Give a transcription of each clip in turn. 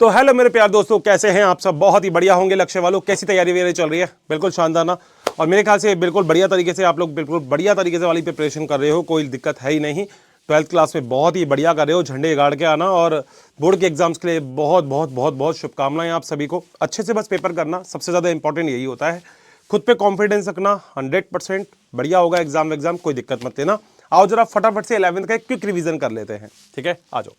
तो हेलो मेरे प्यार दोस्तों, कैसे हैं आप सब? बहुत ही बढ़िया होंगे लक्ष्य वालों। कैसी तैयारी वगैरह चल रही है? बिल्कुल शानदार ना। और मेरे ख्याल से बिल्कुल बढ़िया तरीके से आप लोग बिल्कुल बढ़िया तरीके से वाली प्रिपरेशन कर रहे हो, कोई दिक्कत है ही नहीं। 12th क्लास में बहुत ही बढ़िया कर रहे हो, झंडे गाड़ के आना। और बोर्ड के एग्जाम्स के लिए बहुत बहुत बहुत बहुत शुभकामनाएं आप सभी को। अच्छे से बस पेपर करना, सबसे ज़्यादा इंपॉर्टेंट यही होता है। खुद पे कॉन्फिडेंस रखना, 100% बढ़िया होगा एग्जाम, कोई दिक्कत मत लेना। आओ जरा फटाफट से 11th का एक क्विक रिवीजन कर लेते हैं, ठीक है? आ जाओ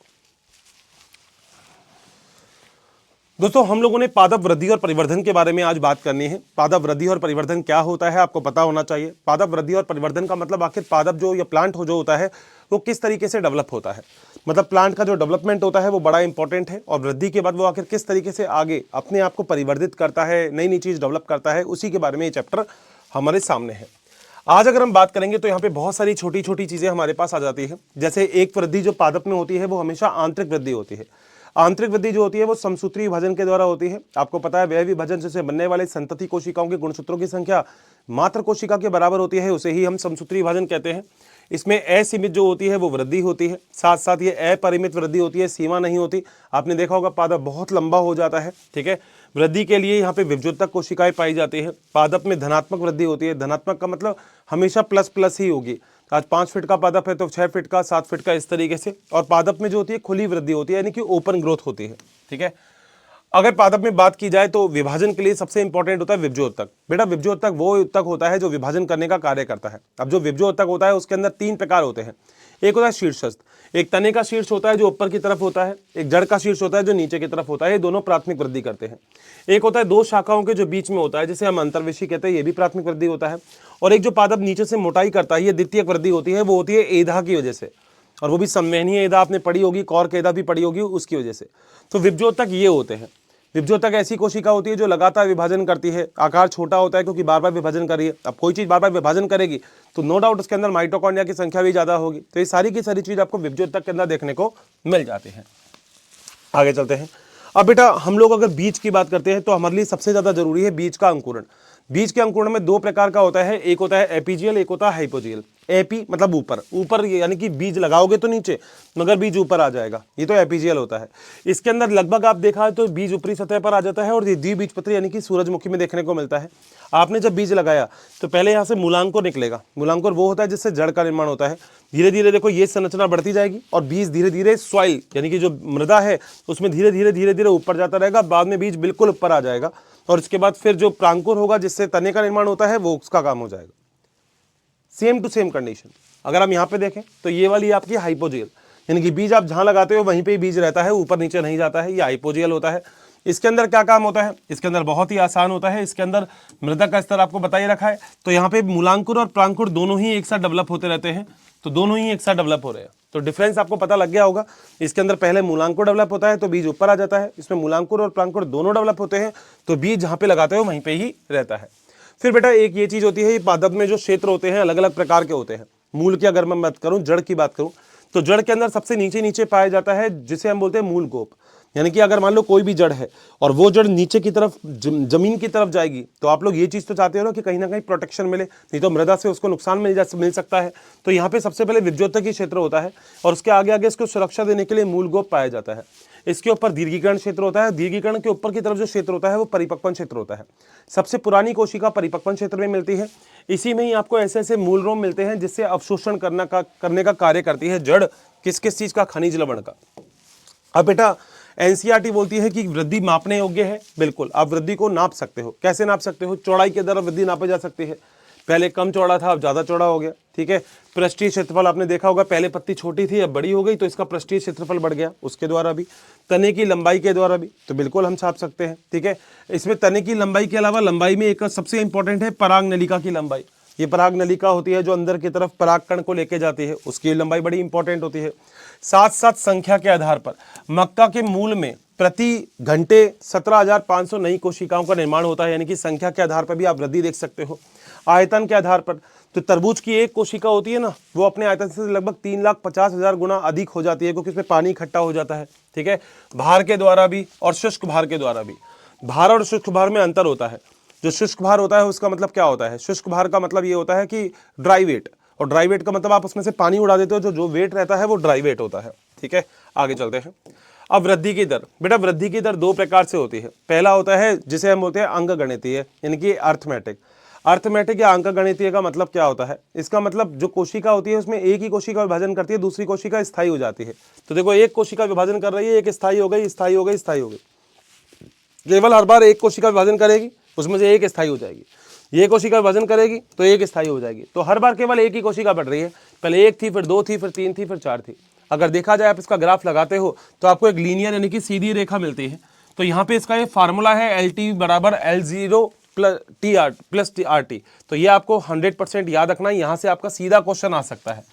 दोस्तों, हम लोगों ने पादप वृद्धि और परिवर्धन के बारे में आज बात करनी है। पादप वृद्धि और परिवर्धन क्या होता है आपको पता होना चाहिए। पादप वृद्धि और परिवर्धन का मतलब आखिर पादप जो या प्लांट हो जो होता है वो किस तरीके से डेवलप होता है। मतलब प्लांट का जो डेवलपमेंट होता है वो बड़ा इंपॉर्टेंट है। और वृद्धि के बाद वो आखिर किस तरीके से आगे अपने आप को परिवर्धित करता है, नई नई चीज़ डेवलप करता है, उसी के बारे में ये चैप्टर हमारे सामने है। आज अगर हम बात करेंगे तो यहाँ पे बहुत सारी छोटी छोटी चीज़ें हमारे पास आ जाती है। जैसे एक वृद्धि जो पादप में होती है वो हमेशा आंतरिक वृद्धि होती है। आंतरिक वृद्धि जो होती है वो समसूत्री विभाजन के द्वारा होती है। आपको पता है, वह विभाजन से बनने वाले संतति कोशिकाओं के गुणसूत्रों की संख्या मात्र कोशिका के बराबर होती है, उसे ही हम समसूत्री विभाजन कहते हैं। इसमें असीमित जो होती है वो वृद्धि होती है, साथ साथ ये अपरिमित वृद्धि होती है, सीमा नहीं होती। आपने देखा होगा पादप बहुत लंबा हो जाता है, ठीक है। वृद्धि के लिए यहाँ पे विभजोतक कोशिकाएं पाई जाती है। पादप में धनात्मक वृद्धि होती है। धनात्मक का मतलब हमेशा प्लस प्लस ही होगी। आज 5 फीट का पादप है तो 6 फीट का, 7 फीट का, इस तरीके से। और पादप में जो होती है खुली वृद्धि होती है, यानी कि ओपन ग्रोथ होती है, ठीक है। अगर पादप में बात की जाए तो विभाजन के लिए सबसे इंपॉर्टेंट होता है विभजोतक। बेटा विभजोतक वो उत्तक होता है जो विभाजन करने का कार्य करता है। अब जो विभजोतक होता है उसके अंदर 3 प्रकार होते हैं। एक होता है शीर्षस्थ, एक तने का शीर्ष होता है जो ऊपर की तरफ होता है, एक जड़ का शीर्ष होता है जो नीचे की तरफ होता है। ये दोनों प्राथमिक वृद्धि करते हैं। एक होता है 2 शाखाओं के जो बीच में होता है, जिसे हम अंतर्वेशी कहते हैं, ये भी प्राथमिक वृद्धि होता है। और एक जो पादप नीचे से मोटाई करता है, ये द्वितीयक वृद्धि होती है, वो होती है एधा की वजह से। और वो भी संवहनीय एधा आपने पढ़ी होगी, कॉर्क एधा भी पढ़ी होगी, उसकी वजह से। तो विभजोतक ये होते हैं। विभजोतक ऐसी कोशिका होती है जो लगातार विभाजन करती है। आकार छोटा होता है क्योंकि बार बार विभाजन कर रही है। अब कोई चीज बार बार विभाजन करेगी तो नो डाउट उसके अंदर माइटोकॉन्ड्रिया की संख्या भी ज्यादा होगी। तो ये सारी की सारी चीज आपको विभजोतक के अंदर देखने को मिल जाती है। आगे चलते हैं। अब बेटा हम लोग अगर बीज की बात करते हैं तो हमारे लिए सबसे ज्यादा जरूरी है बीज का अंकुरण। बीज के अंकुरण में 2 प्रकार का होता है, एक होता है एपीजियल, एक होता है हाइपोजियल। एपी मतलब ऊपर, ऊपर यानी कि बीज लगाओगे तो नीचे, मगर बीज ऊपर आ जाएगा, ये तो एपीजियल होता है। इसके अंदर लगभग आप देखा है तो बीज ऊपरी सतह पर आ जाता है और ये द्विबीजपत्री यानी कि सूरजमुखी में देखने को मिलता है। आपने जब बीज लगाया तो पहले यहाँ से मूलांकुर निकलेगा। मूलांकुर वो होता है जिससे जड़ का निर्माण होता है। धीरे धीरे देखो ये संरचना बढ़ती जाएगी और बीज धीरे धीरे सॉइल यानी कि जो मृदा है उसमें धीरे धीरे ऊपर जाता रहेगा। बाद में बीज बिल्कुल ऊपर आ जाएगा और इसके बाद फिर जो प्रांकुर होगा जिससे तने का निर्माण होता है वो उसका काम हो जाएगा। सेम टू सेम कंडीशन अगर हम यहाँ पे देखें तो ये वाली आपकी हाइपोजियल, यानी कि बीज आप जहां लगाते हो वहीं पे ही बीज रहता है, ऊपर नीचे नहीं जाता है, ये हाइपोजियल होता है। इसके अंदर क्या काम होता है? इसके अंदर बहुत ही आसान होता है। इसके अंदर मृदा का स्तर आपको बताइए रखा है, तो यहाँ पे मूलांकुर और प्रांकुर दोनों ही एक साथ डेवलप होते रहते हैं। तो दोनों ही एक साथ डेवलप हो रहे हैं, तो डिफरेंस आपको पता लग गया होगा। इसके अंदर पहले मूलांकुर डेवलप होता है तो बीज ऊपर आ जाता है। इसमें मूलांकुर और प्रांकुर दोनों डेवलप होते हैं तो बीज जहाँ पे लगाते हो वहीं पे ही रहता है। फिर बेटा एक ये चीज होती है, पादप में जो क्षेत्र होते हैं अलग अलग प्रकार के होते हैं। मूल की अगर मैं बात करूं, जड़ की बात करूं, तो जड़ के अंदर सबसे नीचे नीचे पाया जाता है जिसे हम बोलते हैं मूल गोप। यानी कि अगर मान लो कोई भी जड़ है और वो जड़ नीचे की तरफ जमीन की तरफ जाएगी तो आप लोग ये चीज तो चाहते हो ना कि कहीं ना कहीं प्रोटेक्शन मिले, नहीं तो मृदा से उसको नुकसान मिल सकता है। तो यहाँ पे सबसे पहले विभजोतक क्षेत्र होता है और उसके आगे आगे इसको सुरक्षा देने के लिए मूल गोप पाया जाता है। इसके ऊपर दीर्घीकरण क्षेत्र होता है। दीर्घीकरण के ऊपर की तरफ जो क्षेत्र होता है वो परिपक्वन क्षेत्र होता है। सबसे पुरानी कोशिका परिपक्वन क्षेत्र में मिलती है। इसी में ही आपको ऐसे ऐसे मूल रोम मिलते हैं जिससे अवशोषण करने का कार्य करती है जड़, किस किस चीज का? खनिज लवण का। अब बेटा एनसीईआरटी बोलती है कि वृद्धि मापने योग्य है। बिल्कुल, आप वृद्धि को नाप सकते हो। कैसे नाप सकते हो? चौड़ाई के द्वारा वृद्धि नापी जा सकती है। पहले कम चौड़ा था, अब ज्यादा चौड़ा हो गया, ठीक है। पृष्ठीय क्षेत्रफल आपने देखा होगा, पहले पत्ती छोटी थी अब बड़ी हो गई तो इसका पृष्ठीय क्षेत्रफल बढ़ गया, उसके द्वारा भी। तने की लंबाई के द्वारा भी तो बिल्कुल हम छाप सकते हैं, ठीक है। इसमें तने की लंबाई के अलावा लंबाई में एक सबसे इंपॉर्टेंट है पराग नलिका की लंबाई। ये पराग नलिका होती है जो अंदर की तरफ परागकण को लेके जाती है, उसकी लंबाई बड़ी इंपॉर्टेंट होती है। साथ साथ संख्या के आधार पर मक्का के मूल में प्रति घंटे 17,500 नई कोशिकाओं का निर्माण होता है, यानी कि संख्या के आधार पर भी आप वृद्धि देख सकते हो। आयतन के आधार पर तो तरबूज की एक कोशिका होती है ना, वो अपने आयतन से लगभग 3,50,000 गुना अधिक हो जाती है क्योंकि इसमें पानी इकट्ठा हो जाता है, ठीक है। भार के द्वारा भी और शुष्क भार के द्वारा भी। भार और शुष्क भार में अंतर होता है। जो शुष्क भार होता है उसका मतलब क्या होता है? शुष्क भार का मतलब ये होता है कि ड्राई वेट, और ड्राई वेट का मतलब आप उसमें से पानी उड़ा देते हो, जो वेट रहता है वो ड्राई वेट होता है, ठीक है। आगे चलते हैं। अब वृद्धि की दर, बेटा वृद्धि की दर दो प्रकार से होती है। पहला होता है जिसे हम बोलते हैं अंकगणितीय, यानी कि अर्थमेटिक। अर्थमेटिक या अंकगणितीय का मतलब क्या होता है? इसका मतलब जो कोशिका होती है उसमें एक ही कोशिका विभाजन करती है, दूसरी कोशिका स्थायी हो जाती है। तो देखो एक कोशिका विभाजन कर रही है, एक स्थायी हो गई, स्थायी हो गई, स्थायी हो गई। केवल हर बार एक कोशिका विभाजन करेगी, उसमें से एक स्थायी हो जाएगी। ये कोशिका विभाजन करेगी तो एक स्थायी हो जाएगी। तो हर बार केवल एक ही कोशिका बढ़ रही है। पहले एक थी, फिर दो थी, फिर तीन थी, फिर चार थी। अगर देखा जाए आप इसका ग्राफ लगाते हो तो आपको एक लीनियर यानी कि सीधी रेखा मिलती है। तो यहाँ पे इसका ये फार्मूला है LT बराबर L0 प्लस RT। तो ये आपको 100% याद रखना है। यहाँ से आपका सीधा क्वेश्चन आ सकता है।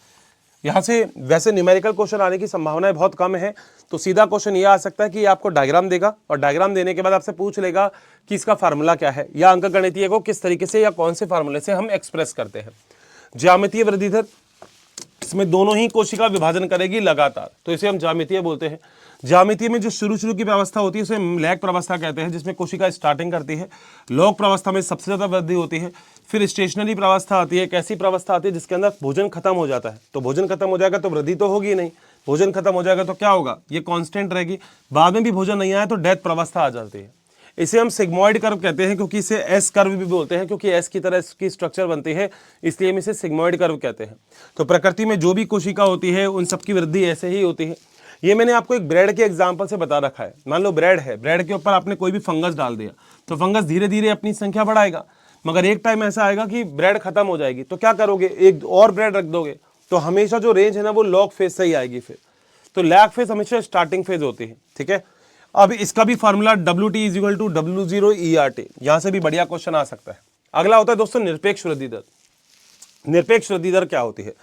यहाँ से वैसे न्यूमेरिकल क्वेश्चन आने की संभावनाएं बहुत कम है। तो सीधा क्वेश्चन ये आ सकता है कि आपको डायग्राम देगा और डायग्राम देने के बाद आपसे पूछ लेगा कि इसका फार्मूला क्या है, या अंकगणितीय को किस तरीके से या कौन से फार्मूले से हम एक्सप्रेस करते हैं। ज्यामितीय वृद्धि दर, इसमें दोनों ही कोशिका विभाजन करेगी लगातार, तो इसे हम ज्यामितीय बोलते हैं। ज्यामितीय में जो शुरू की प्रावस्था होती है उसे लैग प्रावस्था कहते हैं, जिसमें कोशिका स्टार्टिंग करती है। लॉग प्रावस्था में सबसे ज्यादा वृद्धि होती है। फिर स्टेशनरी प्रावस्था आती है। एक ऐसी प्रावस्था आती है जिसके अंदर भोजन खत्म हो जाता है। तो भोजन खत्म हो जाएगा तो वृद्धि तो होगी नहीं, भोजन खत्म हो जाएगा तो क्या होगा, ये कांस्टेंट रहेगी। बाद में भी भोजन नहीं आया तो डेथ प्रावस्था आ जाती है। इसे हम सिग्मोइड कर्व कहते हैं, क्योंकि इसे एस कर्व भी बोलते हैं, क्योंकि एस की तरह इसकी स्ट्रक्चर बनती है, इसलिए हम इसे सिग्मोइड कर्व कहते हैं। तो प्रकृति में जो भी कोशिका होती है उन सबकी वृद्धि ऐसे ही होती है। ये मैंने आपको एक ब्रेड के एग्जाम्पल से बता रखा है। मान लो ब्रेड है, ब्रेड के ऊपर आपने कोई भी फंगस डाल दिया तो फंगस धीरे धीरे अपनी संख्या बढ़ाएगा, मगर एक टाइम ऐसा आएगा कि ब्रेड खत्म हो जाएगी। तो क्या करोगे, एक और ब्रेड रख दोगे। तो हमेशा जो रेंज है ना वो लॉग फेज से ही आएगी। फिर तो लैग फेज हमेशा स्टार्टिंग फेज होती है, ठीक है। अब इसका भी फार्मूला WT = W0 ERT, यहां से भी बढ़िया क्वेश्चन आ सकता है। अगला होता है दोस्तों निरपेक्ष वृद्धि दर। निरपेक्ष वृद्धि दर क्या होती है?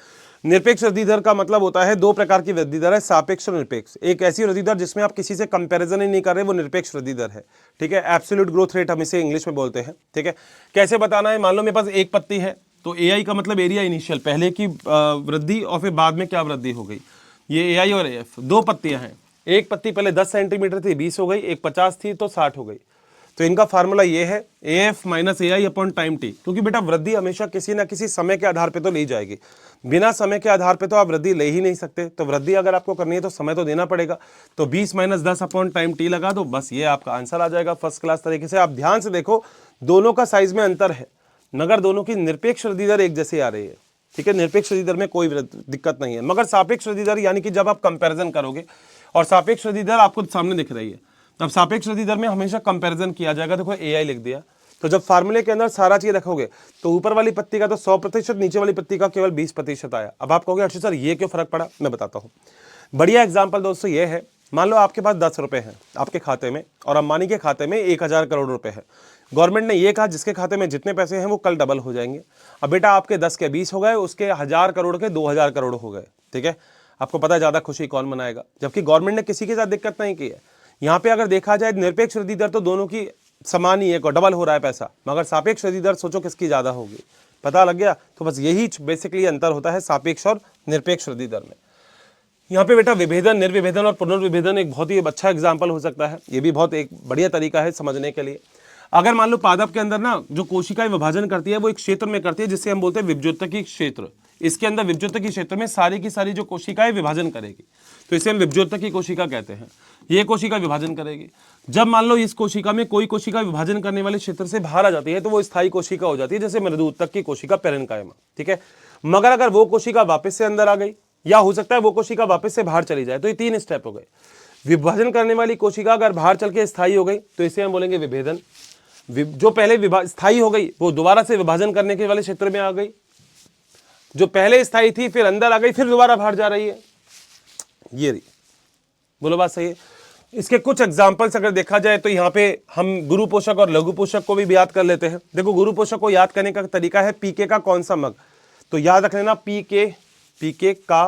निरपेक्ष वृद्धि दर का मतलब होता है दो प्रकार की वृद्धि दर है, सापेक्ष और निरपेक्ष। एक ऐसी वृद्धि दर जिसमें आप किसी से कंपैरिजन ही नहीं कर रहे, वो निरपेक्ष वृद्धि दर है, ठीक है। एब्सोल्यूट ग्रोथ रेट हम इसे इंग्लिश में बोलते हैं, ठीक है। कैसे बताना है? मान लो मेरे पास एक पत्ती है, तो AI का मतलब एरिया इनिशियल, पहले की वृद्धि और फिर बाद में क्या वृद्धि हो गई। ये AI और AF दो पत्तियां हैं। एक पत्ती पहले 10 सेंटीमीटर थी, 20 हो गई, एक 50 थी तो 60 हो गई। तो इनका फार्मूला ये है AF - AI upon time T, क्योंकि बेटा वृद्धि हमेशा किसी ना किसी समय के आधार पे तो ली जाएगी। बिना समय के आधार पे तो आप वृद्धि ले ही नहीं सकते। तो वृद्धि अगर आपको करनी है तो समय तो देना पड़ेगा। तो 20 - 10 अपॉन टाइम T लगा दो, बस ये आपका आंसर आ जाएगा फर्स्ट क्लास तरीके से। आप ध्यान से देखो, दोनों का साइज में अंतर है, मगर दोनों की निरपेक्ष वृद्धि दर एक जैसी आ रही है, ठीक है। निरपेक्ष वृद्धि दर में कोई दिक्कत नहीं है, मगर सापेक्ष वृद्धि दर यानी कि जब आप कंपेरिजन करोगे, और सापेक्ष वृद्धि दर आपको सामने दिख रही है, अब सापेक्ष वृद्धि दर में हमेशा कंपैरिजन किया जाएगा। देखो AI लिख दिया, तो जब फार्मूले के अंदर सारा चीज रखोगे तो ऊपर वाली पत्ती का तो 100%, नीचे वाली पत्ती का केवल 20% आया। अब आप कहोगे अच्छा सर ये क्यों फर्क पड़ा, मैं बताता हूँ। बढ़िया एग्जाम्पल दोस्तों ये है, मान लो आपके पास 10 रुपए हैं आपके खाते में, और अंबानी के खाते में 1000 करोड़ रुपए है। गवर्नमेंट ने ये कहा जिसके खाते में जितने पैसे हैं वो कल डबल हो जाएंगे। अब बेटा आपके 10 के 20 हो गए, उसके 1000 करोड़ के 2000 करोड़ हो गए, ठीक है। आपको पता है ज्यादा खुशी कौन मनाएगा, जबकि गवर्नमेंट ने किसी के साथ दिक्कत नहीं की है। यहाँ पे अगर देखा जाए निरपेक्ष वृद्धि दर तो दोनों की समान ही है, डबल हो रहा है पैसा, मगर सापेक्ष वृद्धि दर सोचो किसकी ज्यादा होगी, पता लग गया। तो बस यही बेसिकली अंतर होता है सापेक्ष और निरपेक्ष वृद्धि दर में। यहाँ पे बेटा विभेदन, निर्विभेदन और पुनर्विभेदन एक बहुत ही अच्छा एग्जाम्पल हो सकता है। ये भी बहुत एक बढ़िया तरीका है समझने के लिए। अगर मान लो पादप के अंदर ना जो कोशिकाएं विभाजन करती है वो एक क्षेत्र में करती है जिससे हम बोलते हैं विभज्योतकी क्षेत्र। इसके अंदर विभज्योतकी क्षेत्र में सारी की सारी जो कोशिकाएं विभाजन करेगी, तो इसे हम विभज्योतकी कोशिका कहते हैं। ये कोशिका विभाजन करेगी। जब मान लो इस कोशिका में कोई कोशिका विभाजन करने वाले क्षेत्र से बाहर आ जाती है तो वो स्थायी कोशिका हो जाती है, जैसे मृदुऊतक की कोशिका पेरेन्काइमा, ठीक है। मगर अगर वो कोशिका वापस से अंदर आ गई, या हो सकता है वो कोशिका वापस से बाहर चली जाए, तो ये 3 स्टेप हो गए। विभाजन करने वाली कोशिका अगर बाहर चल के स्थायी हो गई तो इसे हम बोलेंगे विभेदन। जो पहले स्थायी हो गई वो दोबारा से विभाजन करने के वाले क्षेत्र में आ गई। जो पहले स्थायी थी फिर अंदर आ गई, फिर दोबारा बाहर जा रही है। ये रही, बोलो बात सही है। इसके कुछ एग्जाम्पल्स अगर देखा जाए तो यहाँ पे हम गुरु पोषक और लघु पोषक को भी याद कर लेते हैं। देखो गुरु पोषक को याद करने का तरीका है पीके का कौन सा मग, तो याद रख लेना पीके का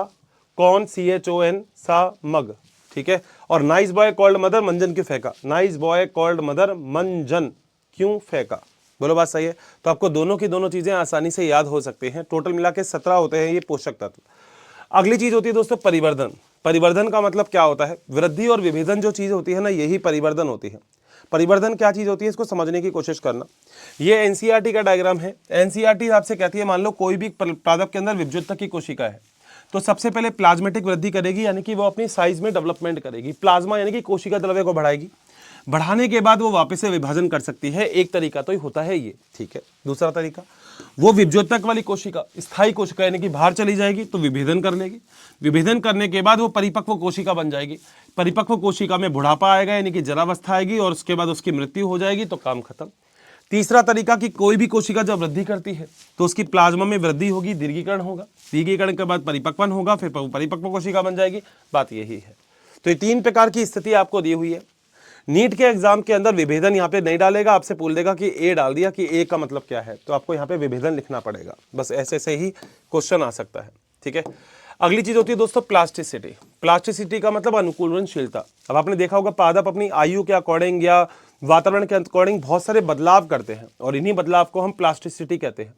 कौन CHON सा मग, ठीक है। और नाइस बॉय कॉल्ड मदर मंजन क्यों फेंका, नाइस बॉय कॉल्ड मदर मंजन क्यों फेंका, बोलो बात सही है। तो आपको दोनों की दोनों चीजें आसानी से याद हो सकते हैं। टोटल मिला के 17 होते हैं ये पोषक तत्व। अगली चीज होती है दोस्तों परिवर्धन। परिवर्धन का मतलब क्या होता है? वृद्धि और विभेदन जो चीज होती है ना, यही परिवर्धन होती है। परिवर्धन क्या चीज होती है इसको समझने की कोशिश करना। ये एनसीईआरटी का डायग्राम है। एनसीईआरटी आपसे कहती है मान लो कोई भी पादप के अंदर विभज्योतक की कोशिका है, तो सबसे पहले प्लाज्मेटिक वृद्धि करेगी, यानी कि वो अपनी साइज में डेवलपमेंट करेगी। प्लाज्मा यानी कि कोशिका द्रव्य को बढ़ाएगी, बढ़ाने के बाद वो वापस से विभाजन कर सकती है। एक तरीका तो होता है ये, ठीक है। दूसरा तरीका, वो विभजोतक वाली कोशिका, स्थायी कोशिका यानी कि बाहर चली जाएगी तो विभेदन कर लेगी। विभेदन करने के बाद वो परिपक्व कोशिका बन जाएगी। परिपक्व कोशिका में बुढ़ापा आएगा यानी कि जरावस्था आएगी और उसके बाद उसकी मृत्यु हो जाएगी, तो काम खत्म। तीसरा तरीका कि कोई भी कोशिका जब वृद्धि करती है तो उसकी प्लाज्मा में वृद्धि होगी, दीर्घीकरण होगा, दीर्घीकरण के बाद परिपक्वन होगा, फिर परिपक्व कोशिका बन जाएगी। बात यही है। तो ये 3 प्रकार की स्थिति आपको दी हुई है। नीट के एग्जाम के अंदर विभेदन यहाँ पे नहीं डालेगा, आपसे पूछ देगा कि ए डाल दिया, कि ए का मतलब क्या है, तो आपको यहाँ पे विभेदन लिखना पड़ेगा। बस ऐसे से ही क्वेश्चन आ सकता है, ठीक है। अगली चीज होती है दोस्तों प्लास्टिसिटी। प्लास्टिसिटी का मतलब अनुकूलनशीलता। अब आपने देखा होगा पादप अपनी आयु के अकॉर्डिंग या वातावरण के अकॉर्डिंग बहुत सारे बदलाव करते हैं और इन्हीं बदलाव को हम प्लास्टिसिटी कहते हैं।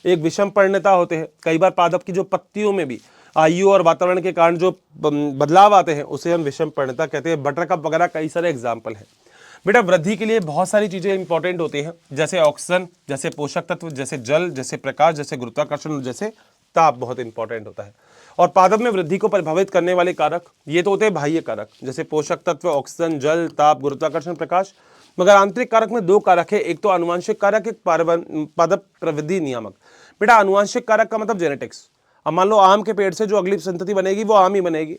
एक विषम परिणता होते हैं। कई बार पादप की जो पत्तियों में भी आयु और वातावरण के कारण जो बदलाव आते हैं उसे हम विषम परिणता कहते हैं। बटरकप वगैरह कई सारे एग्जाम्पल हैं। बेटा वृद्धि के लिए बहुत सारी चीजें इंपॉर्टेंट होती हैं, जैसे ऑक्सीजन, जैसे पोषक तत्व, जैसे जल, जैसे प्रकाश, जैसे गुरुत्वाकर्षण, जैसे ताप बहुत इंपॉर्टेंट होता है। और पादप में वृद्धि को प्रभावित करने वाले कारक ये तो होते हैं बाह्य कारक, जैसे पोषक तत्व, ऑक्सीजन, जल, ताप, गुरुत्वाकर्षण, प्रकाश। मगर आंतरिक कारक में 2 कारक है, एक तो आनुवंशिक कारक, एक पादप प्रवृद्धि नियामक। बेटा आनुवंशिक कारक का मतलब जेनेटिक्स। अब मान लो आम के पेड़ से जो अगली संतति बनेगी वो आम ही बनेगी।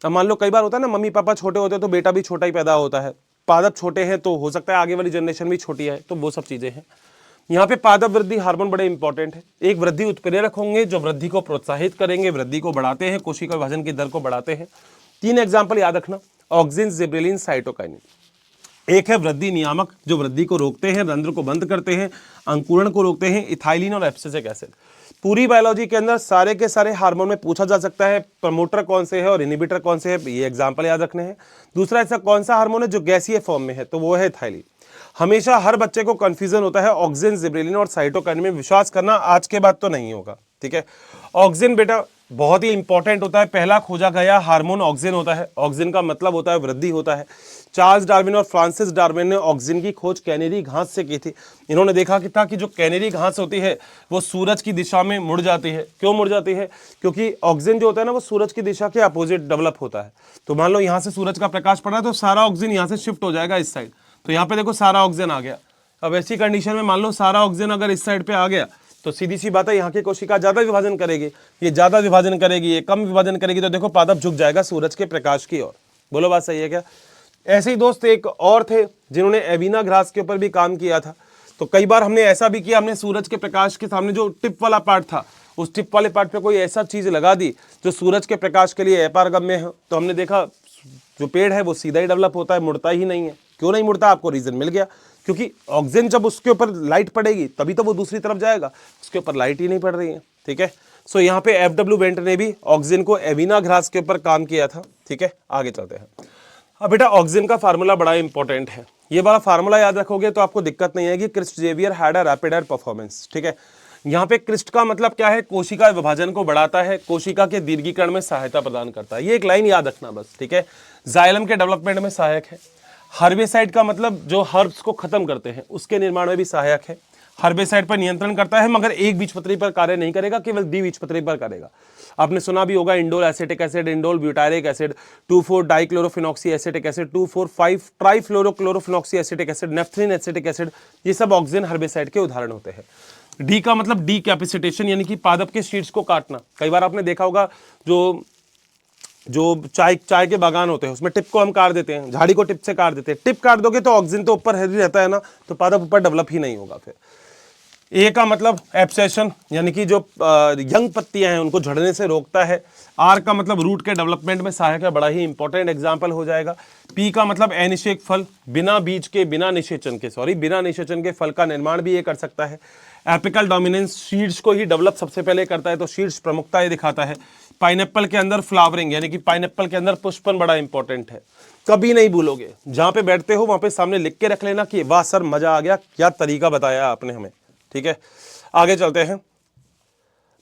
अब मान लो कई बार होता है ना, मम्मी पापा छोटे होते हैं तो बेटा भी छोटा ही पैदा होता है। पादप छोटे हैं तो हो सकता है आगे वाली जनरेशन भी छोटी है, तो वो सब चीजें हैं। यहाँ पे पादप वृद्धि हार्मोन बड़े इंपॉर्टेंट है। एक वृद्धि उत्प्रेरक होंगे जो वृद्धि को प्रोत्साहित करेंगे, वृद्धि को बढ़ाते हैं, कोशिका विभाजन की दर को बढ़ाते हैं। 3 एग्जाम्पल याद रखना, ऑक्सिन, जिबरेलिन, साइटोकाइनिन। एक है वृद्धि नियामक जो वृद्धि को रोकते हैं, रंध्र को बंद करते हैं, अंकुरण को रोकते हैं, इथाइलिन और एब्सिसिक एसिड। पूरी बायोलॉजी के अंदर सारे के सारे हार्मोन में पूछा जा सकता है प्रमोटर कौन से है और इनहिबिटर कौन से है, ये एग्जाम्पल याद रखने हैं। दूसरा ऐसा कौन सा हार्मोन है जो गैसीय फॉर्म में है, तो वो है इथाइलिन। हमेशा हर बच्चे को कंफ्यूजन होता है ऑक्सिन, जिबरेलिन और साइटोकाइनिन में। विश्वास करना आज के बाद तो नहीं होगा, ठीक है। ऑक्सिन बेटा बहुत ही इंपॉर्टेंट होता है, पहला खोजा गया हार्मोन ऑक्सिन होता है। ऑक्सिन का मतलब होता है वृद्धि होता है। चार्ल्स डार्विन और फ्रांसिस डार्विन ने ऑक्सिन की खोज कैनेरी घास से की थी। इन्होंने देखा कि था कि जो कैनेरी घास होती है वो सूरज की दिशा में मुड़ जाती है। क्यों मुड़ जाती है? क्योंकि ऑक्सिन जो होता है ना वो सूरज की दिशा के अपोजिट डेवलप होता है। तो मान लो यहाँ से सूरज का प्रकाश पड़ रहा है तो सारा ऑक्सिन यहाँ से शिफ्ट हो जाएगा इस साइड। तो यहाँ पे देखो सारा ऑक्सिजन आ गया। अब ऐसी कंडीशन में मान लो सारा ऑक्सिजन अगर इस साइड पे आ गया तो सीधी सी बात है यहाँ की कोशिका ज्यादा विभाजन करेगी, ये ज्यादा विभाजन करेगी, ये कम विभाजन करेगी, तो देखो पादप झुक जाएगा सूरज के प्रकाश की ओर। बोलो बात सही है क्या? ऐसे ही दोस्त एक और थे जिन्होंने एविना ग्रास के ऊपर भी काम किया था। तो कई बार हमने ऐसा भी किया, हमने सूरज के प्रकाश के सामने जो टिप वाला पार्ट था उस टिप वाले पार्ट पे कोई ऐसा चीज लगा दी जो सूरज के प्रकाश के लिए अपारगम्य है। तो हमने देखा जो पेड़ है वो सीधा ही डेवलप होता है, मुड़ता ही नहीं है। क्यों नहीं मुड़ता? आपको रीजन मिल गया, क्योंकि ऑक्सीजन जब उसके ऊपर लाइट पड़ेगी तभी तो वो दूसरी तरफ जाएगा, उसके ऊपर लाइट ही नहीं पड़ रही है, ठीक है। सो यहाँ पे एफडब्ल्यू वेंट ने भी ऑक्सीजन को एविना ग्रास के ऊपर काम किया था, ठीक है। आगे चलते हैं। अब बेटा ऑक्सीजन का फार्मूला बड़ा इंपॉर्टेंट है, ये वाला फार्मूला याद रखोगे तो आपको दिक्कत नहीं आएगी। Christ Xavier had a rapid air performance, ठीक है। यहाँ पे क्रिस्ट का मतलब क्या है? कोशिका विभाजन को बढ़ाता है, कोशिका के दीर्घीकरण में सहायता प्रदान करता है। ये एक लाइन याद रखना बस, ठीक है। जाइलम के डेवलपमेंट में सहायक है। हर्बिसाइड का मतलब जो हर्ब्स को खत्म करते हैं उसके निर्माण में भी सहायक है। हर्बिसाइड पर नियंत्रण करता है मगर एक बीजपत्री पर कार्य नहीं करेगा, केवल द्विबीजपत्री पर करेगा। आपने सुना भी होगा indole acetic acid, indole butyric acid, 2,4 dichlorophenoxy acetic acid, 2,4,5 trifluorochlorophenoxy acetic acid, naphthalene acetic acid, ये सब ऑक्सीजन हर्बिसाइड के उदाहरण होते हैं। डी का मतलब डीकैपेसिटेशन यानी कि पादप के शीड्स को काटना। कई बार आपने देखा होगा जो चाय के बागान होते हैं उसमें टिप को हम काट देते हैं, झाड़ी को टिप से काट देते हैं। टिप काट दोगे तो ऑक्सीजन तो ऊपर ही रहता है ना, तो पादप ऊपर डेवलप ही नहीं होगा। फिर ए का मतलब एब्सेशन यानी कि जो यंग पत्तियां हैं उनको झड़ने से रोकता है। आर का मतलब रूट के डेवलपमेंट में सहायक है, बड़ा ही इंपॉर्टेंट एग्जांपल हो जाएगा। पी का मतलब अनिषेक फल, बिना बीज के, बिना निषेचन के फल का निर्माण भी ये कर सकता है। एपिकल डोमिनेंस, सीड्स को ही डेवलप सबसे पहले करता है, तो सीड्स प्रमुखता ये दिखाता है। पाइनएप्पल के अंदर फ्लावरिंग यानी कि पाइनएप्पल के अंदर पुष्पन बड़ा इंपॉर्टेंट है। कभी नहीं भूलोगे, जहां पे बैठते हो वहां पे सामने लिख के रख लेना कि वाह सर मजा आ गया, क्या तरीका बताया आपने हमें, ठीक है। आगे चलते हैं।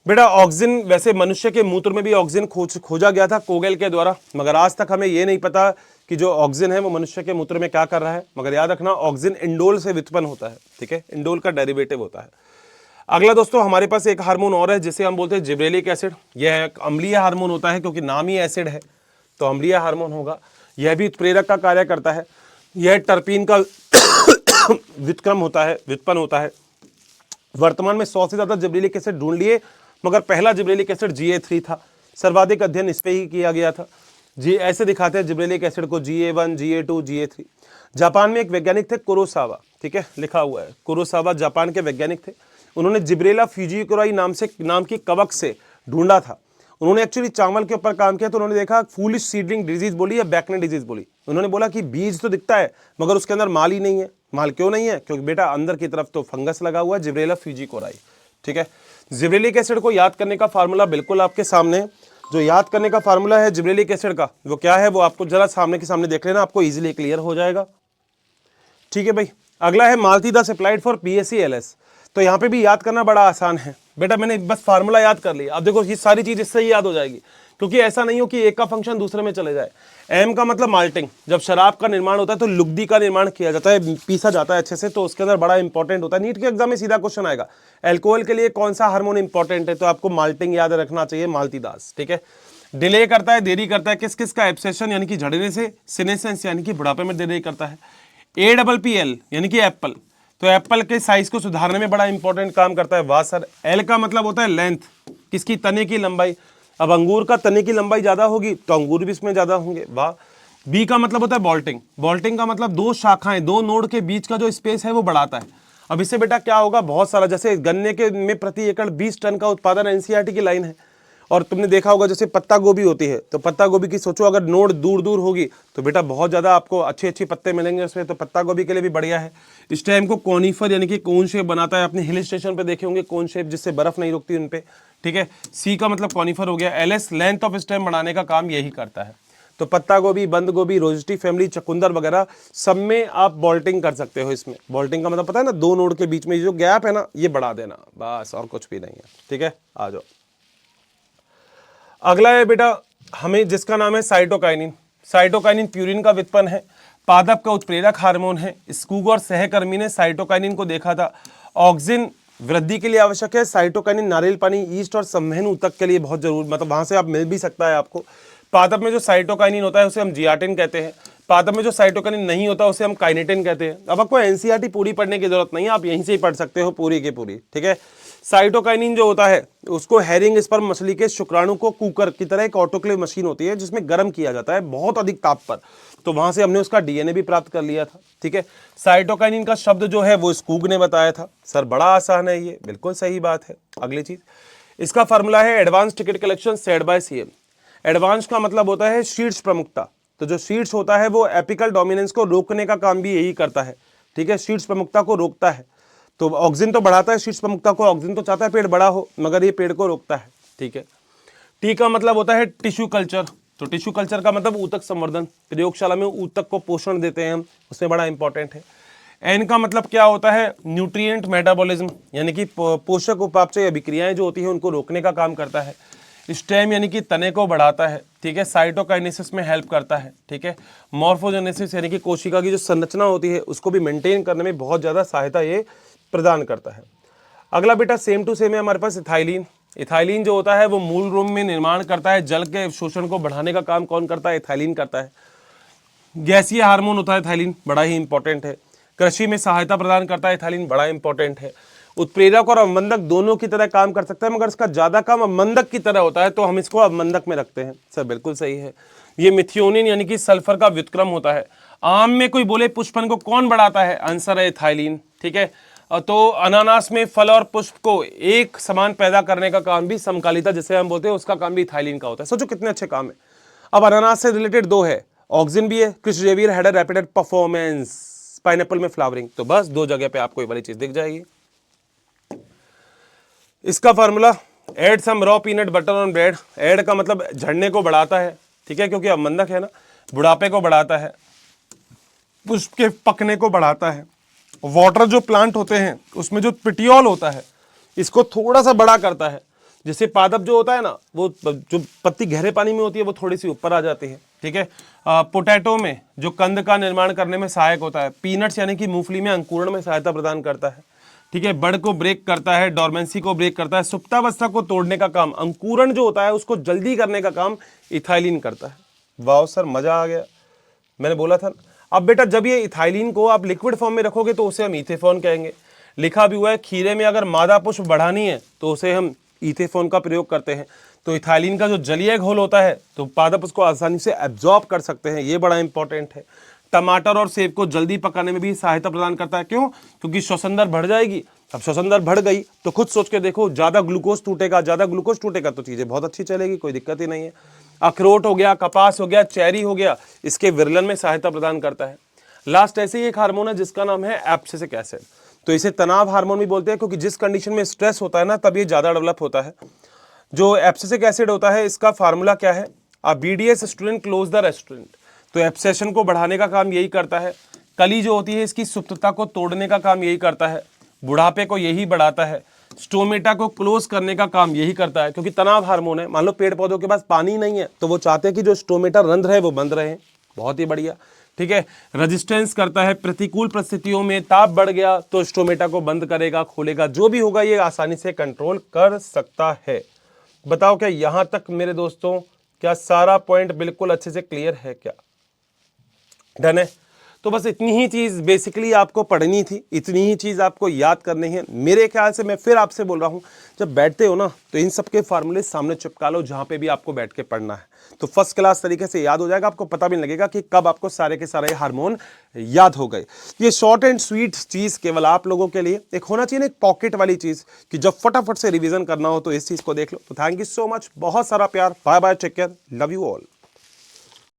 बेटा ऑक्सीजन वैसे मनुष्य के मूत्र में भी ऑक्सीजन खोजा गया था कोगेल के द्वारा, मगर आज तक हमें ये नहीं पता कि जो ऑक्सीजन है वो मनुष्य के मूत्र में क्या कर रहा है। मगर याद रखना ऑक्सीजन इंडोल से व्युत्पन्न होता है, ठीक है, इंडोल का डेरिवेटिव होता है। अगला दोस्तों हमारे पास एक हार्मोन और है जिसे हम बोलते हैं जिब्रेलिक एसिड। यह एक अम्लीय हार्मोन होता है क्योंकि नाम ही एसिड है, तो अम्लीय हार्मोन होगा। यह भी उत्प्रेरक का कार्य करता है। यह टर्पीन का व्युत्क्रम होता है, व्युत्पन्न होता है। वर्तमान में 100 से ज्यादा जिब्रेलिक एसिड ढूंढ लिए, मगर पहला जिब्रेलिक एसिड GA3 था। सर्वाधिक अध्ययन इस पे ही किया गया था। जी ऐसे दिखाते हैं जिब्रेलिक एसिड को GA1, GA2, GA3। जापान में एक वैज्ञानिक थे कुरोसावा, ठीक है, लिखा हुआ है कुरोसावा, जापान के वैज्ञानिक थे। उन्होंने जिब्रेला फ्यूजिकुराई नाम की कवक से ढूंढा था। उन्होंने एक्चुअली चावल के ऊपर काम किया, तो उन्होंने देखा फूलिश सीडलिंग डिजीज बोली या बैकने डिजीज बोली। उन्होंने बोला कि बीज तो दिखता है मगर उसके अंदर माल ही नहीं है। माल क्यों नहीं है? क्योंकि बेटा अंदर की तरफ तो फंगस लगा हुआ है, जिब्रेला फ्यूजिकुराई, ठीक है। जिब्रेलिक एसिड को याद करने का फार्मूला बिल्कुल आपके सामने है। जो याद करने का फार्मूला है जिब्रेलिक एसिड का, वो क्या है वो आपको जरा सामने के सामने देख लेना, आपको इजीली क्लियर हो जाएगा, ठीक है भाई। अगला है मालतीदास अप्लाइड फॉर PAC-LS। तो यहाँ पे भी याद करना बड़ा आसान है बेटा, मैंने बस फार्मूला याद कर लिया। अब देखो ये सारी चीज इससे ही याद हो जाएगी, क्योंकि ऐसा नहीं हो कि एक का फंक्शन दूसरे में चले जाए। एम का मतलब माल्टिंग। जब शराब का निर्माण होता है तो लुगदी का निर्माण किया जाता है, पीसा जाता है अच्छे से, तो उसके अंदर बड़ा इंपॉर्टेंट होता है। नीट के एग्जाम में सीधा क्वेश्चन आएगा, एल्कोहल के लिए कौन सा हार्मोन इंपॉर्टेंट है, तो आपको माल्टिंग याद रखना चाहिए, मालतीदास, ठीक है। डिले करता है, देरी करता है, किस किस का एब्सेशन यानी कि झड़ने से, सीनेसेंस यानी कि बुढ़ापे में देरी करता है। APPL यानी कि एप्पल, तो एप्पल के साइज को सुधारने में बड़ा इंपॉर्टेंट काम करता है। वाह सर। एल का मतलब होता है लेंथ, किसकी, तने की लंबाई। अब अंगूर का तने की लंबाई ज्यादा होगी तो अंगूर भी इसमें ज्यादा होंगे, वाह। बी का मतलब होता है बॉल्टिंग। बॉल्टिंग का मतलब दो शाखाएं, दो नोड के बीच का जो स्पेस है वो बढ़ाता है। अब इससे बेटा क्या होगा, बहुत सारा, जैसे गन्ने के में प्रति एकड़ 20 टन का उत्पादन NCERT की लाइन है। और तुमने देखा होगा जैसे पत्ता गोभी होती है, तो पत्ता गोभी की सोचो अगर नोड दूर दूर होगी तो बेटा बहुत ज्यादा आपको अच्छे अच्छे पत्ते मिलेंगे उसमें, तो पत्ता गोभी के लिए भी बढ़िया है। इस टाइम को कॉनिफर यानी कि कोन शेप बनाता है। अपने हिल स्टेशन पे देखे होंगे कोन शेप, जिससे बर्फ नहीं रुकती उन पे, ठीक है। सी का मतलब कॉनिफर हो गया। LS लेंथ ऑफ स्टेम बढ़ाने का काम यही करता है। तो पत्ता गोभी, बंद गोभी, रोजेटी फैमिली, चकुंदर वगैरह सब में आप बॉल्टिंग कर सकते हो। इसमें बॉल्टिंग का मतलब पता है ना, दो नोड के बीच में जो गैप है ना, ये बढ़ा देना, बस और कुछ भी नहीं है, ठीक है। आ जाओ, अगला है बेटा हमें जिसका नाम है साइटोकाइनिन। साइटोकाइनिन प्यूरिन का व्युत्पन्न है, पादप का उत्प्रेरक हार्मोन है। स्कूग और सहकर्मी ने साइटोकाइनिन को देखा था। ऑक्सिन वृद्धि के लिए आवश्यक है। साइटोकाइनिन नारियल पानी, ईस्ट और संवहन ऊतक के लिए बहुत जरूर, मतलब वहां से आप मिल भी सकता है आपको। पादप में जो साइटोकाइनिन होता है उसे हम जियाटिन कहते हैं। पादप में जो साइटोकाइनिन नहीं होता उसे हम काइनेटिन कहते हैं। अब आपको NCERT पूरी पढ़ने की जरूरत नहीं है, आप यहीं से ही पढ़ सकते हो पूरी की पूरी, ठीक है। साइटोकाइनिन जो होता है उसको हेरिंग स्पर्म मछली के शुक्राणु को कुकर की तरह एक ऑटोक्लेव मशीन होती है जिसमें गर्म किया जाता है बहुत अधिक ताप पर, तो वहां से हमने उसका DNA भी प्राप्त कर लिया था, ठीक है। साइटोकाइनिन का शब्द जो है वो स्कूग ने बताया था। सर बड़ा आसान है ये, बिल्कुल सही बात है। अगली चीज, इसका फॉर्मूला है advance ticket collection said bye CM। Advance का मतलब होता है शीर्ष प्रमुखता, तो जो शीर्ष होता है वो एपिकल डोमिनेंस को रोकने का काम भी यही करता है, ठीक है। शीर्ष प्रमुखता को रोकता है, तो ऑक्सिन तो बढ़ाता है शीर्ष प्रमुखता को। ऑक्सिन तो चाहता है पेड़ बड़ा हो, मगर ये पेड़ को रोकता है, ठीक है। टी का मतलब होता है टिश्यू कल्चर, तो टिश्यू कल्चर का मतलब ऊतक संवर्धन। प्रयोगशाला में ऊतक को पोषण देते हैं हम, उसमें बड़ा इंपॉर्टेंट है। एन का मतलब क्या होता है, न्यूट्रिएंट मेटाबॉलिज्म, यानी कि पोषक उपापचय अभिक्रियाएं जो होती है उनको रोकने का काम करता है। स्टेम यानी कि तने को बढ़ाता है, ठीक है। साइटोकाइनेसिस में हेल्प करता है, ठीक है। मॉर्फोजेनेसिस यानी कि कोशिका की जो संरचना होती है उसको भी मेंटेन करने में बहुत ज़्यादा सहायता ये प्रदान करता है। अगला बेटा सेम टू सेम है हमारे पास इथाइलिन। इथाइलिन जो होता है वो मूल रूप में निर्माण करता है, जल के शोषण को बढ़ाने का काम कौन करता है, इथाइलिन करता है। गैसीय हार्मोन होता है इथाइलिन, बड़ा ही इंपॉर्टेंट है। कृषि में सहायता प्रदान करता है इथाइलिन, बड़ा इंपॉर्टेंट है। उत्प्रेरक और अवमंदक दोनों की तरह काम कर सकता है, मगर इसका ज्यादा काम अवमंदक की तरह होता है, तो हम इसको अवमंदक में रखते हैं। सर बिल्कुल सही है। ये मिथियोनिन यानी कि सल्फर का व्युत्क्रम होता है। आम में कोई बोले पुष्पन को कौन बढ़ाता है, आंसर है इथाइलिन, ठीक है। तो अनानास में फल और पुष्प को एक समान पैदा करने का काम भी समकालिता जिसे हम बोलते हैं उसका काम भी इथाइलिन का होता है। सोचो कितने अच्छे काम है। अब अनानास से रिलेटेड दो है, ऑक्सिन भी है, Chris Xavier had a rapid performance, pineapple में फ्लावरिंग, तो बस दो जगह पे आपको ये वाली चीज दिख जाएगी। इसका formula add some raw peanut butter on bread. Add का मतलब झड़ने को बढ़ाता है, ठीक है, क्योंकि अवमंदक है ना। बुढ़ापे को बढ़ाता है, पुष्प के पकने को बढ़ाता है। वाटर जो प्लांट होते हैं उसमें जो पिटियोल होता है इसको थोड़ा सा बड़ा करता है। जैसे पादप जो होता है ना, वो जो पत्ती गहरे पानी में होती है वो थोड़ी सी ऊपर आ जाती है, ठीक है। पोटैटो में जो कंद का निर्माण करने में सहायक होता है। पीनट्स यानी कि मूंगफली में अंकुरण में सहायता प्रदान करता है, ठीक है, बड़ को ब्रेक करता है, डोरमेंसी को ब्रेक करता है, सुप्तावस्था को तोड़ने का काम, अंकुरण जो होता है उसको जल्दी करने का काम इथाइलिन करता है। वाह सर, मजा आ गया, मैंने बोला था। अब बेटा जब ये इथाइलिन को आप लिक्विड फॉर्म में रखोगे तो उसे हम इथेफॉन कहेंगे। लिखा भी हुआ है खीरे में अगर मादा पुष्प बढ़ानी है तो उसे हम इथेफॉन का प्रयोग करते हैं। तो इथाइलिन का जो जलीय घोल होता है तो पादप उसको आसानी से एब्जॉर्ब कर सकते हैं, ये बड़ा इंपॉर्टेंट है। टमाटर और सेब को जल्दी पकाने में भी सहायता प्रदान करता है। क्यों? क्योंकि श्वसन दर बढ़ जाएगी। अब श्वसन दर बढ़ गई तो खुद सोच के देखो, ज्यादा ग्लूकोज टूटेगा, ज्यादा ग्लूकोज टूटेगा तो चीजें बहुत अच्छी चलेगी, कोई दिक्कत ही नहीं है। अखरोट हो गया, कपास हो गया, चेरी हो गया, इसके विरलन में सहायता प्रदान करता है। लास्ट ऐसे ही एक हार्मोन है जिसका नाम है एब्सिसिक एसिड। तो इसे तनाव हार्मोन भी बोलते हैं, क्योंकि जिस कंडीशन में स्ट्रेस होता है ना तब ये ज्यादा डेवलप होता है। जो एब्सिसिक एसिड होता है इसका फार्मूला क्या है? BDS student close the restaurant. तो एब्सेशन को बढ़ाने का काम यही करता है। कली जो होती है इसकी सुप्तता को तोड़ने का काम यही करता है। बुढ़ापे को यही बढ़ाता है। स्टोमेटा को क्लोज करने का काम यही करता है, क्योंकि तनाव हार्मोन है। मान लो पेड़ पौधों के पास पानी नहीं है तो वो चाहते हैं कि जो स्टोमेटा रंध्र है वो बंद रहे। बहुत ही बढ़िया, ठीक है। रेजिस्टेंस करता है, प्रतिकूल परिस्थितियों में ताप बढ़ गया तो स्टोमेटा को बंद करेगा, खोलेगा, जो भी होगा ये आसानी से कंट्रोल कर सकता है। बताओ क्या यहां तक मेरे दोस्तों क्या सारा पॉइंट बिल्कुल अच्छे से क्लियर है क्या? डन है। तो बस इतनी ही चीज बेसिकली आपको पढ़नी थी, इतनी ही चीज आपको याद करनी है। मेरे ख्याल से मैं फिर आपसे बोल रहा हूं, जब बैठते हो ना तो इन सब के फार्मूले सामने चिपका लो जहां पे भी आपको बैठ के पढ़ना है, तो फर्स्ट क्लास तरीके से याद हो जाएगा। आपको पता भी नहीं लगेगा कि कब आपको सारे के सारे हार्मोन याद हो गए। ये शॉर्ट एंड स्वीट चीज केवल आप लोगों के लिए एक होना चाहिए ना, एक पॉकेट वाली चीज कि जब फटाफट से रिवीजन करना हो तो इस चीज को देख लो। तो थैंक यू सो मच, बहुत सारा प्यार, bye bye, take care, love you all.